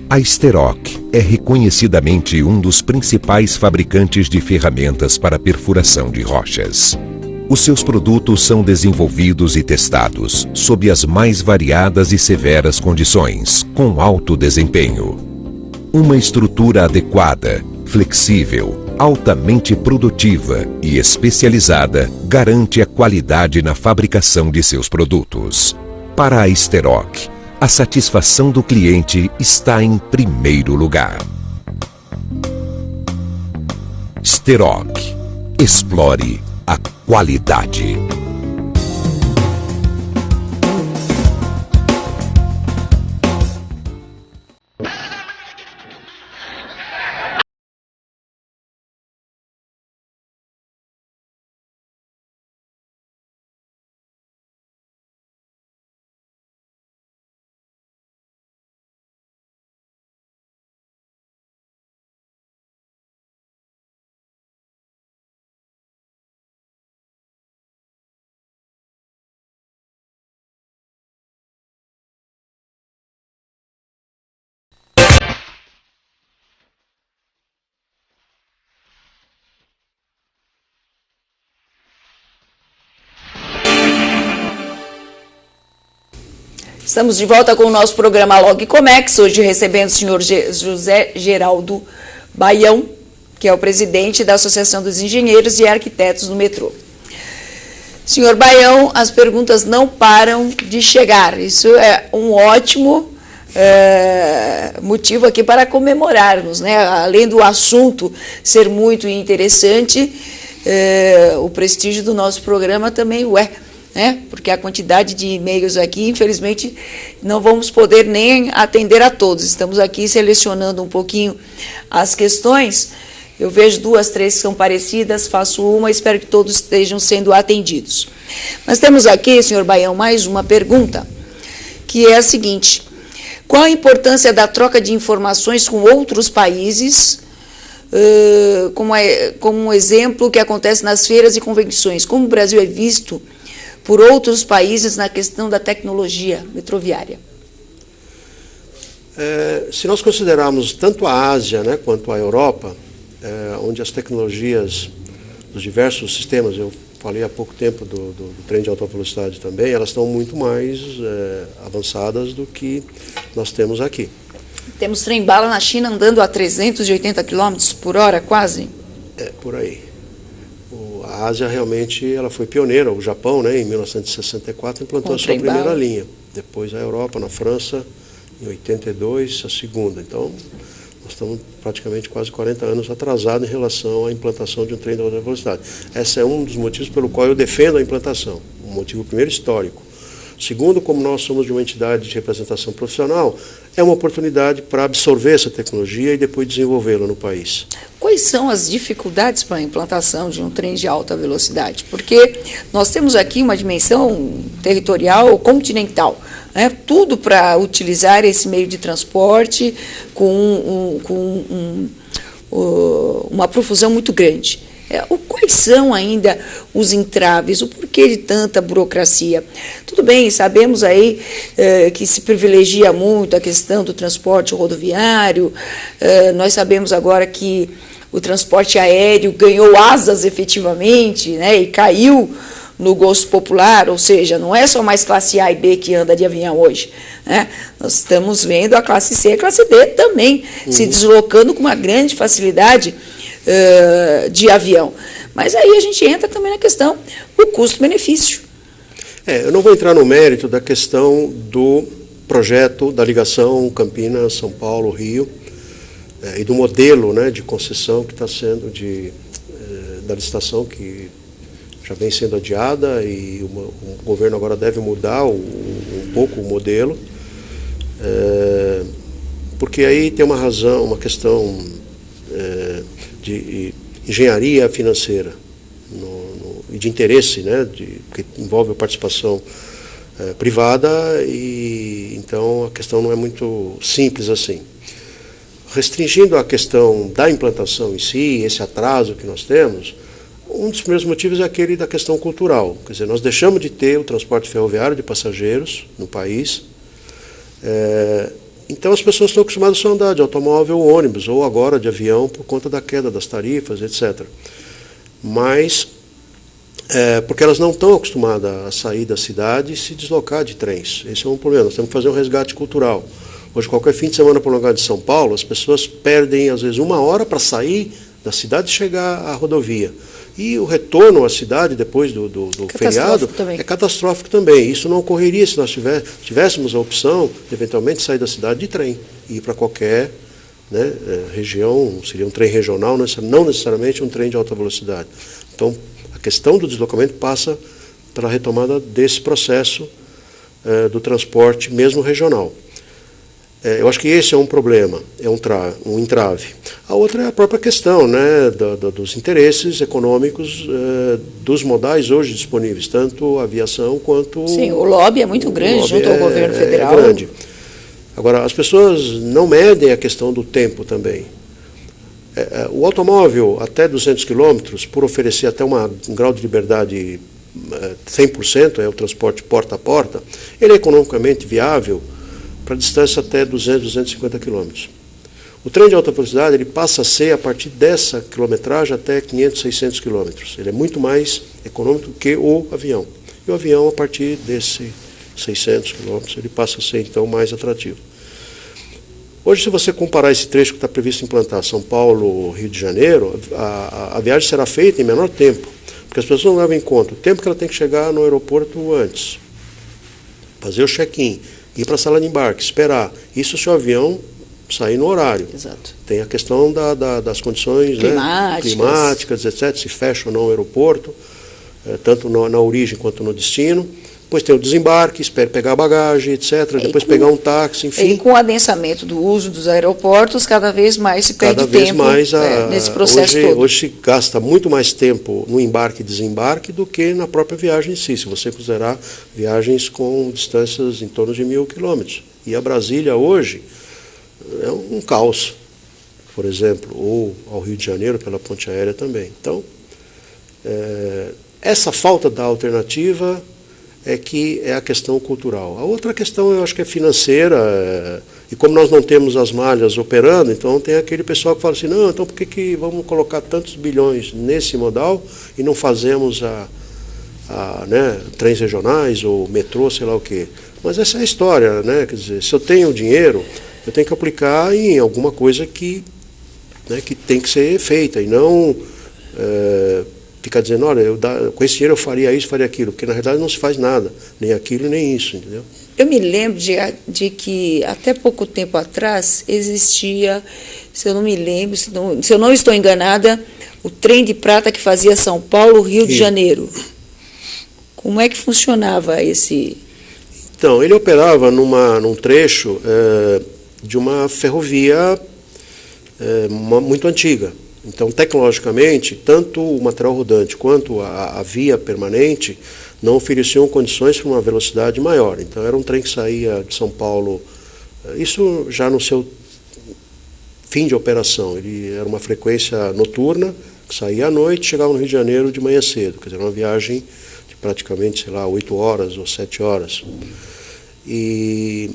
A Steroc é reconhecidamente um dos principais fabricantes de ferramentas para perfuração de rochas. Os seus produtos são desenvolvidos e testados sob as mais variadas e severas condições, com alto desempenho. Uma estrutura adequada, flexível, altamente produtiva e especializada garante a qualidade na fabricação de seus produtos. Para a Steroc, a satisfação do cliente está em primeiro lugar. Steroc. Explore a qualidade. Estamos de volta com o nosso programa Log Comex, hoje recebendo o senhor José Geraldo Baião, que é o presidente da Associação dos Engenheiros e Arquitetos do Metrô. Senhor Baião, as perguntas não param de chegar. Isso é um ótimo motivo aqui para comemorarmos, né? Além do assunto ser muito interessante, o prestígio do nosso programa também o é. Porque a quantidade de e-mails aqui, infelizmente, não vamos poder nem atender a todos. Estamos aqui selecionando um pouquinho as questões. Eu vejo 2, 3 que são parecidas, faço uma, espero que todos estejam sendo atendidos. Mas temos aqui, senhor Baião, mais uma pergunta, que é a seguinte: qual a importância da troca de informações com outros países, como um exemplo que acontece nas feiras e convenções? Como o Brasil é visto por outros países na questão da tecnologia metroviária? Se nós considerarmos tanto a Ásia, né, quanto a Europa, onde as tecnologias dos diversos sistemas, eu falei há pouco tempo do trem de alta velocidade também, elas estão muito mais avançadas do que nós temos aqui. Temos trem-bala na China andando a 380 km por hora, quase? Por aí. A Ásia realmente ela foi pioneira. O Japão, né, em 1964, implantou a sua primeira linha. Depois a Europa, na França, em 82, a segunda. Então, nós estamos praticamente quase 40 anos atrasados em relação à implantação de um trem de alta velocidade. Esse é um dos motivos pelo qual eu defendo a implantação. Um motivo primeiro histórico. Segundo, como nós somos de uma entidade de representação profissional, é uma oportunidade para absorver essa tecnologia e depois desenvolvê-la no país. Quais são as dificuldades para a implantação de um trem de alta velocidade? Porque nós temos aqui uma dimensão territorial continental, né? Tudo para utilizar esse meio de transporte com uma profusão muito grande. Quais são ainda os entraves, o porquê de tanta burocracia? Tudo bem, sabemos aí que se privilegia muito a questão do transporte rodoviário, nós sabemos agora que o transporte aéreo ganhou asas efetivamente, né, e caiu no gosto popular, ou seja, não é só mais classe A e B que anda de avião hoje, né? Nós estamos vendo a classe C e a classe D também se deslocando com uma grande facilidade de avião. Mas aí a gente entra também na questão do custo-benefício. Eu não vou entrar no mérito da questão do projeto da ligação Campinas, São Paulo, Rio, e do modelo, né, de concessão que está sendo da licitação que já vem sendo adiada, e o governo agora deve mudar um pouco o modelo, porque aí tem uma razão, uma questão de engenharia financeira e de interesse, né, que envolve a participação privada, e então a questão não é muito simples assim. Restringindo a questão da implantação em si, esse atraso que nós temos, um dos primeiros motivos é aquele da questão cultural. Quer dizer, nós deixamos de ter o transporte ferroviário de passageiros no país. Então as pessoas estão acostumadas só a andar de automóvel ou ônibus, ou agora de avião, por conta da queda das tarifas, etc. Mas, porque elas não estão acostumadas a sair da cidade e se deslocar de trens. Esse é um problema, nós temos que fazer um resgate cultural. Hoje, qualquer fim de semana prolongado de São Paulo, as pessoas perdem, às vezes, 1 hora para sair da cidade e chegar à rodovia. E o retorno à cidade, depois do feriado, é catastrófico também. Isso não ocorreria se nós tivéssemos a opção, de, eventualmente, sair da cidade de trem e ir para qualquer, né, região, seria um trem regional, não necessariamente um trem de alta velocidade. Então, a questão do deslocamento passa pela retomada desse processo do transporte, mesmo regional. Eu acho que esse é um problema, é um entrave. A outra é a própria questão, né, dos interesses econômicos dos modais hoje disponíveis, tanto a aviação quanto... Sim, o lobby é muito grande junto ao governo federal. É grande. Agora, as pessoas não medem a questão do tempo também. O automóvel até 200 km, por oferecer até um grau de liberdade 100%, é o transporte porta a porta, ele é economicamente viável para distância até 200, 250 km. O trem de alta velocidade ele passa a ser, a partir dessa quilometragem, até 500, 600 km. Ele é muito mais econômico que o avião. E o avião, a partir desse 600 km, ele passa a ser, então, mais atrativo. Hoje, se você comparar esse trecho que está previsto implantar São Paulo, Rio de Janeiro, a viagem será feita em menor tempo, porque as pessoas não levam em conta o tempo que ela tem que chegar no aeroporto antes, fazer o check-in, ir para a sala de embarque, esperar. Isso se o avião sair no horário. Exato. Tem a questão das condições climáticas, etc., se fecha ou não o aeroporto, tanto na origem quanto no destino. Depois tem o desembarque, espera pegar a bagagem, etc., depois pegar um táxi, enfim. E com o adensamento do uso dos aeroportos, cada vez mais se perde tempo nesse processo todo. Hoje se gasta muito mais tempo no embarque e desembarque do que na própria viagem em si, se você considerar viagens com distâncias em torno de 1.000 quilômetros. E a Brasília hoje é um caos, por exemplo, ou ao Rio de Janeiro pela ponte aérea também. Então, essa falta da alternativa que é a questão cultural. A outra questão eu acho que é financeira, e como nós não temos as malhas operando, então tem aquele pessoal que fala assim, não, então por que vamos colocar tantos bilhões nesse modal e não fazemos trens regionais ou metrô, sei lá o quê. Mas essa é a história, né? Quer dizer, se eu tenho dinheiro, eu tenho que aplicar em alguma coisa que tem que ser feita, e não ficar dizendo, olha, com esse dinheiro eu faria isso, faria aquilo, porque na realidade não se faz nada, nem aquilo nem isso, entendeu? Eu me lembro de que até pouco tempo atrás existia, se eu não me lembro, se eu não estou enganada, o trem de prata que fazia São Paulo, Rio de Janeiro. Como é que funcionava esse... Então, ele operava num trecho de uma ferrovia muito antiga. Então, tecnologicamente, tanto o material rodante quanto a via permanente não ofereciam condições para uma velocidade maior. Então, era um trem que saía de São Paulo, isso já no seu fim de operação. Ele era uma frequência noturna, que saía à noite e chegava no Rio de Janeiro de manhã cedo. Quer dizer, uma viagem de praticamente, 8 horas ou 7 horas. E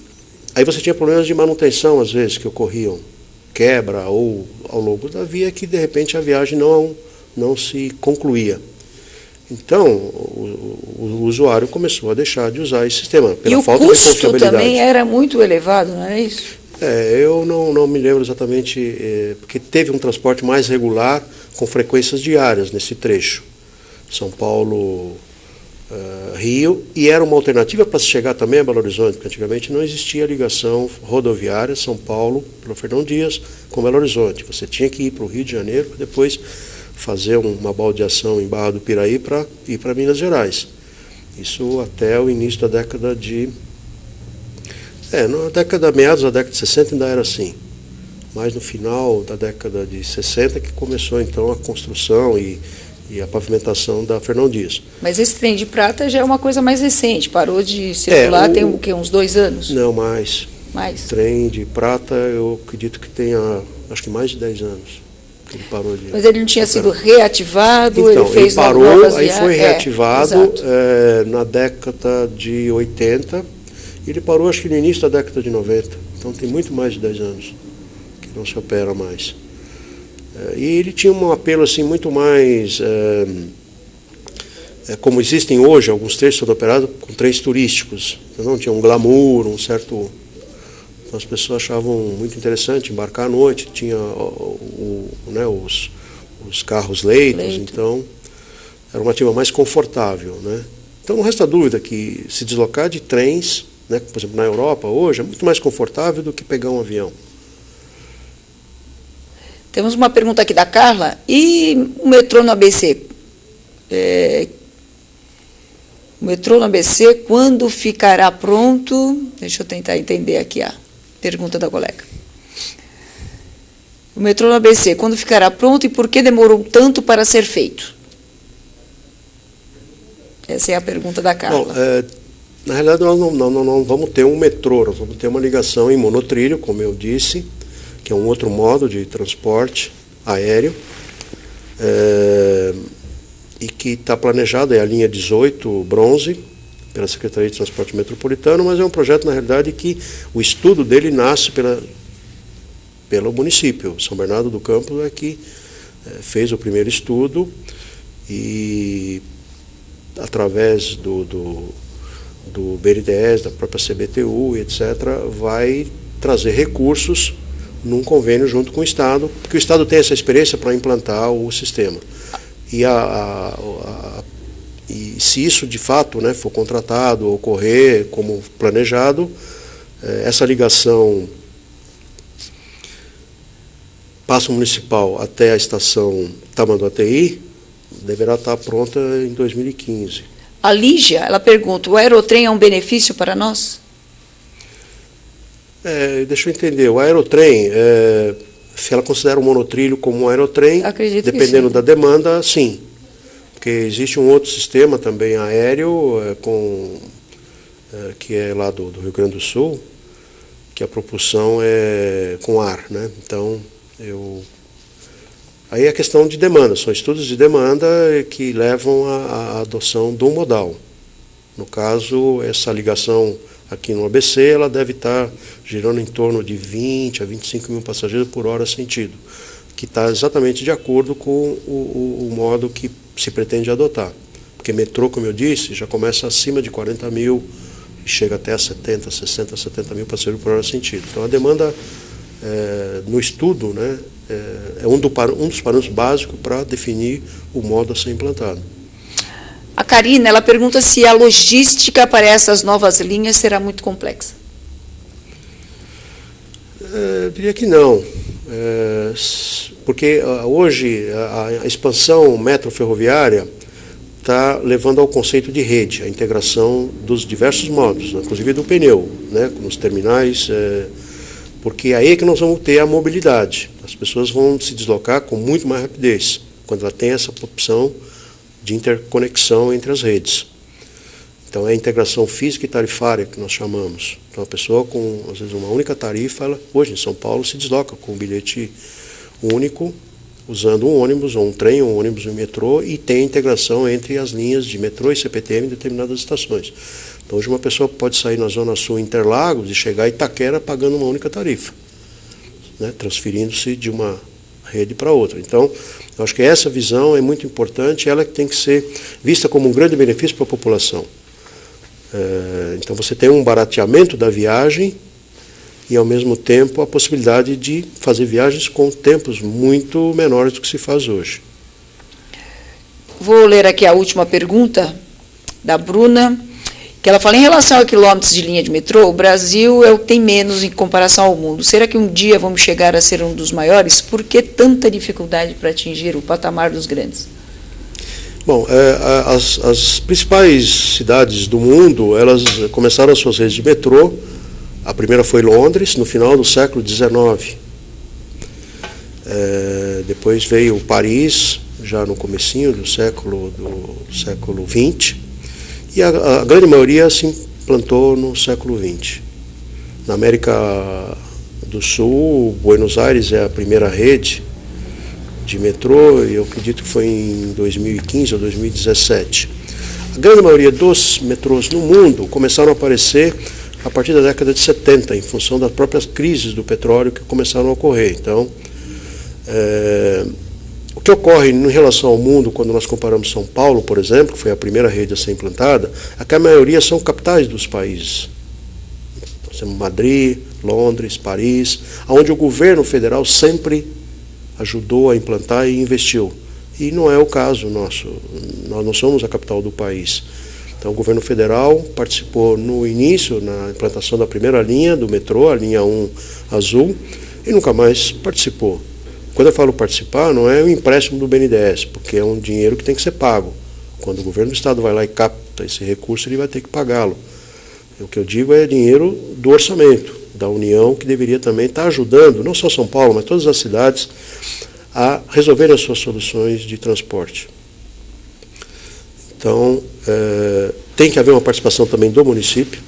aí você tinha problemas de manutenção, às vezes, que ocorriam. Quebra ou ao longo da via que, de repente, a viagem não se concluía. Então, o usuário começou a deixar de usar esse sistema, pela falta de confiabilidade. E o custo também era muito elevado, não é isso? Eu não me lembro exatamente, porque teve um transporte mais regular, com frequências diárias nesse trecho. São Paulo, Rio, e era uma alternativa para se chegar também a Belo Horizonte, porque antigamente não existia ligação rodoviária São Paulo, pelo Fernão Dias, com Belo Horizonte. Você tinha que ir para o Rio de Janeiro para depois fazer uma baldeação em Barra do Piraí para ir para Minas Gerais. Isso até o início da década de... meados da década de 60 ainda era assim. Mas no final da década de 60 que começou então a construção e a pavimentação da Fernão Dias. Mas esse trem de prata já é uma coisa mais recente, parou de circular tem o quê, uns 2 anos? Não, mais. Mais? Trem de prata eu acredito que tenha, acho que mais de 10 anos que ele parou de... Mas ele não tinha sido reativado, então, ele fez ele parou, novas aí foi reativado na década de 80, e ele parou acho que no início da década de 90, então tem muito mais de 10 anos que não se opera mais. E ele tinha um apelo assim muito mais, como existem hoje alguns trechos sendo operados com trens turísticos, não tinha um glamour, um certo... Então as pessoas achavam muito interessante embarcar à noite, tinha os carros leitos, então era uma ativa mais confortável, né? Então não resta dúvida que se deslocar de trens, né, por exemplo na Europa hoje, é muito mais confortável do que pegar um avião. Temos uma pergunta aqui da Carla. E o metrô no ABC? O metrô no ABC, quando ficará pronto? Deixa eu tentar entender aqui a pergunta da colega. O metrô no ABC, quando ficará pronto e por que demorou tanto para ser feito? Essa é a pergunta da Carla. Bom, na realidade, nós não vamos ter um metrô, nós vamos ter uma ligação em monotrilho, como eu disse, que é um outro modo de transporte aéreo, e que está planejado, é a linha 18 Bronze, pela Secretaria de Transporte Metropolitano, mas é um projeto, na realidade, que o estudo dele nasce pelo município. São Bernardo do Campo é que fez o primeiro estudo e, através do BNDES, da própria CBTU, etc., vai trazer recursos num convênio junto com o Estado, porque o Estado tem essa experiência para implantar o sistema. E se isso de fato, né, for contratado, ocorrer como planejado, essa ligação Paço Municipal até a estação Tamanduateí deverá estar pronta em 2015. A Lígia, ela pergunta, o aerotrem é um benefício para nós? Deixa eu entender, o aerotrem, se ela considera o monotrilho como um aerotrem, acredito dependendo que sim. da demanda, sim. Porque existe um outro sistema também aéreo, que é lá do Rio Grande do Sul, que a propulsão é com ar, né? Então, aí é questão de demanda, são estudos de demanda que levam à adoção do modal. No caso, essa ligação aqui no ABC, ela deve estar girando em torno de 20 a 25 mil passageiros por hora sentido, que está exatamente de acordo com o modo que se pretende adotar. Porque metrô, como eu disse, já começa acima de 40 mil e chega até a 70, 60, 70 mil passageiros por hora sentido. Então a demanda no estudo, né, é um dos parâmetros básicos para definir o modo a ser implantado. A Karina, ela pergunta se a logística para essas novas linhas será muito complexa. Eu diria que não, porque hoje a expansão metroferroviária está levando ao conceito de rede, a integração dos diversos modos, inclusive do pneu, né, nos terminais, porque é aí que nós vamos ter a mobilidade. As pessoas vão se deslocar com muito mais rapidez, quando ela tem essa opção de interconexão entre as redes. Então é a integração física e tarifária que nós chamamos. Então a pessoa com, às vezes, uma única tarifa, ela, hoje em São Paulo, se desloca com um bilhete único, usando um ônibus, ou um trem, um ônibus e um metrô, e tem integração entre as linhas de metrô e CPTM em determinadas estações. Então hoje uma pessoa pode sair na Zona Sul Interlagos e chegar a Itaquera pagando uma única tarifa, né, transferindo-se de uma rede para outra. Então, eu acho que essa visão é muito importante, ela que tem que ser vista como um grande benefício para a população. Então você tem um barateamento da viagem e, ao mesmo tempo, a possibilidade de fazer viagens com tempos muito menores do que se faz hoje. Vou ler aqui a última pergunta da Bruna, que ela fala: em relação a quilômetros de linha de metrô, o Brasil é o que tem menos em comparação ao mundo. Será que um dia vamos chegar a ser um dos maiores? Por que tanta dificuldade para atingir o patamar dos grandes? Bom, as principais cidades do mundo, elas começaram as suas redes de metrô. A primeira foi Londres, no final do século XIX. Depois veio Paris, já no comecinho do século XX. E a grande maioria se implantou no século XX. Na América do Sul, Buenos Aires é a primeira rede de metrô, e eu acredito que foi em 2015 ou 2017. A grande maioria dos metrôs no mundo começaram a aparecer a partir da década de 70, em função das próprias crises do petróleo que começaram a ocorrer. Então, o que ocorre em relação ao mundo, quando nós comparamos São Paulo, por exemplo, que foi a primeira rede a ser implantada, é que a maioria são capitais dos países. Nós temos Madrid, Londres, Paris, onde o governo federal sempre ajudou a implantar e investiu. E não é o caso nosso. Nós não somos a capital do país. Então o governo federal participou no início, na implantação da primeira linha do metrô, a linha 1 azul, e nunca mais participou. Quando eu falo participar, não é o empréstimo do BNDES, porque é um dinheiro que tem que ser pago. Quando o governo do estado vai lá e capta esse recurso, ele vai ter que pagá-lo. O que eu digo é dinheiro do orçamento da União, que deveria também estar ajudando, não só São Paulo, mas todas as cidades, a resolver as suas soluções de transporte. Então, tem que haver uma participação também do município,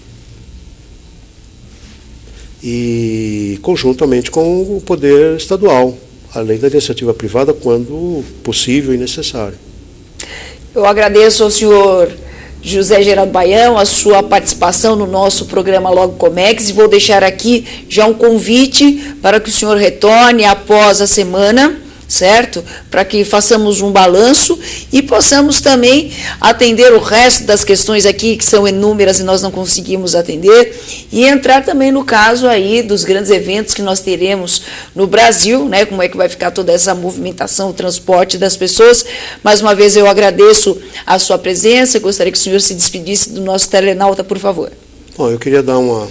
e conjuntamente com o poder estadual, além da iniciativa privada, quando possível e necessário. Eu agradeço ao senhor José Geraldo Baião a sua participação no nosso programa Logo Comex, e vou deixar aqui já um convite para que o senhor retorne após a semana, certo? Para que façamos um balanço e possamos também atender o resto das questões aqui, que são inúmeras e nós não conseguimos atender, e entrar também no caso aí dos grandes eventos que nós teremos no Brasil, né? Como é que vai ficar toda essa movimentação, o transporte das pessoas. Mais uma vez eu agradeço a sua presença, gostaria que o senhor se despedisse do nosso telenauta, por favor. Bom, eu queria dar uma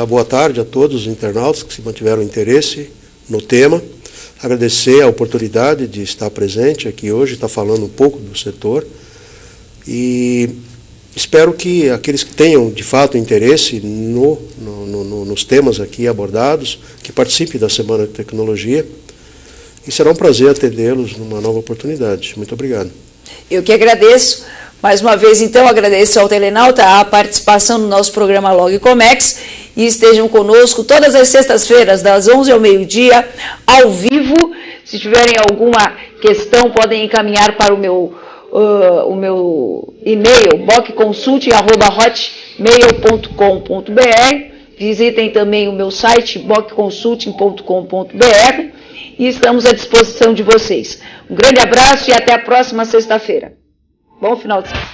boa tarde a todos os internautas que se mantiveram interesse no tema. Agradecer a oportunidade de estar presente aqui hoje, estar falando um pouco do setor, e espero que aqueles que tenham de fato interesse nos temas aqui abordados, que participem da Semana de Tecnologia, e será um prazer atendê-los numa nova oportunidade. Muito obrigado. Eu que agradeço. Mais uma vez, então, agradeço ao telenauta a participação no nosso programa Log Comex, e estejam conosco todas as sextas-feiras, das 11 ao meio-dia, ao vivo. Se tiverem alguma questão, podem encaminhar para o meu e-mail, bocconsulting@hotmail.com.br. Visitem também o meu site, bocconsulting.com.br, e estamos à disposição de vocês. Um grande abraço e até a próxima sexta-feira. Bom final de semana.